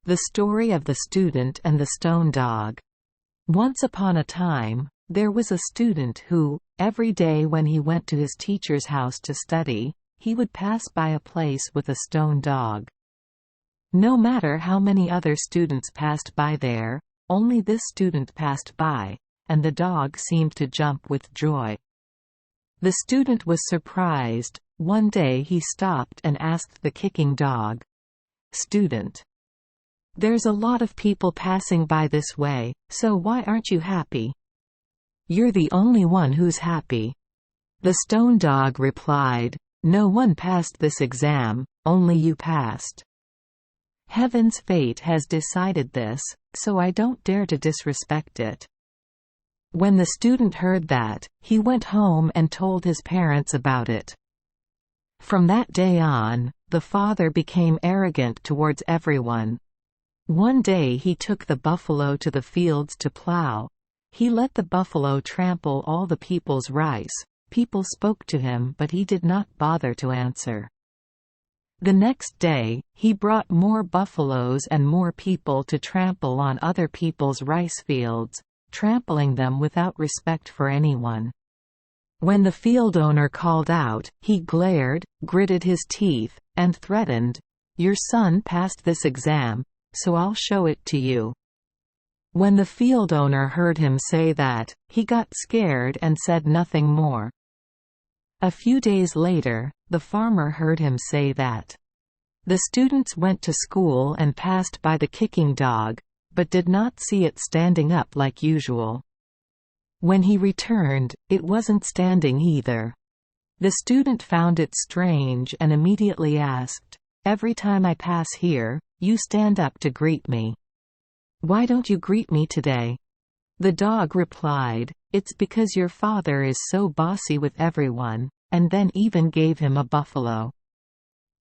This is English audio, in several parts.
The story of the student and the stone dog. Once upon a time, there was a student who, every day when he went to his teacher's house to study, he would pass by a place with a stone dog. No matter how many other students passed by there, only this student passed by, and the dog seemed to jump with joy. The student was surprised. One day he stopped and asked the kicking dog, "Student, there's a lot of people passing by this way, so why aren't you happy?" "You're the only one who's happy." The stone dog replied, "No one passed this exam, only you passed. Heaven's fate has decided this, so I don't dare to disrespect it." When the student heard that, he went home and told his parents about it. From that day on, the father became arrogant towards everyone. One day he took the buffalo to the fields to plow. He let the buffalo trample all the people's rice. People spoke to him, but he did not bother to answer. The next day, he brought more buffaloes and more people to trample on other people's rice fields, trampling them without respect for anyone. When the field owner called out, he glared, gritted his teeth, and threatened, "Your son passed this exam, so I'll show it to you." When the field owner heard him say that, he got scared and said nothing more. A few days later, the farmer heard him say that. The students went to school and passed by the kicking dog, but did not see it standing up like usual. When he returned, it wasn't standing either. The student found it strange and immediately asked, "Every time I pass here, you stand up to greet me. Why don't you greet me today?" The dog replied, "It's because your father is so bossy with everyone," and then even gave him a buffalo.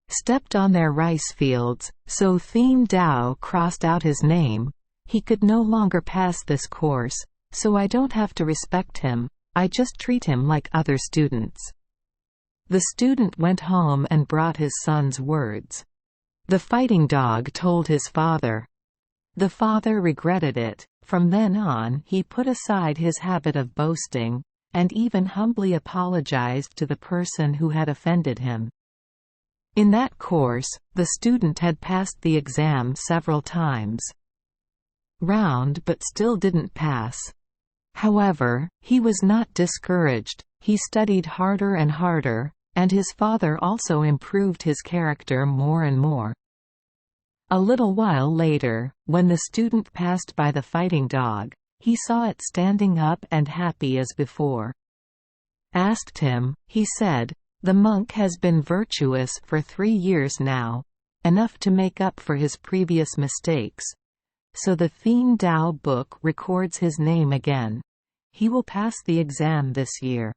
Stepped on their rice fields, so Thien Dao crossed out his name. He could no longer pass this course, so I don't have to respect him, I just treat him like other students. The student went home and brought his son's words. The fighting dog told his father. The father regretted it. From then on, he put aside his habit of boasting, and even humbly apologized to the person who had offended him. In that course, the student had passed the exam several times round but still didn't pass. However, he was not discouraged, he studied harder and harder, and his father also improved his character more and more. A little while later, when the student passed by the fighting dog, he saw it standing up and happy as before. Asked him, he said, "The monk has been virtuous for 3 years now, enough to make up for his previous mistakes. So the Thien Dao book records his name again. He will pass the exam this year."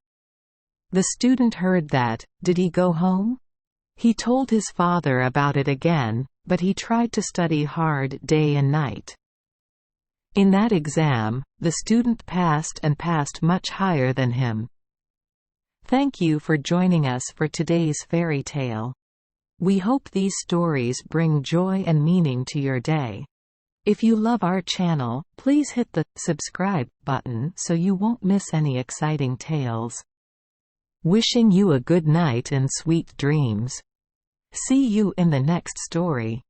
The student heard that. Did he go home? He told his father about it again, but he tried to study hard day and night. In that exam, the student passed and passed much higher than him. Thank you for joining us for today's fairy tale. We hope these stories bring joy and meaning to your day. If you love our channel, please hit the subscribe button so you won't miss any exciting tales. Wishing you a good night and sweet dreams. See you in the next story.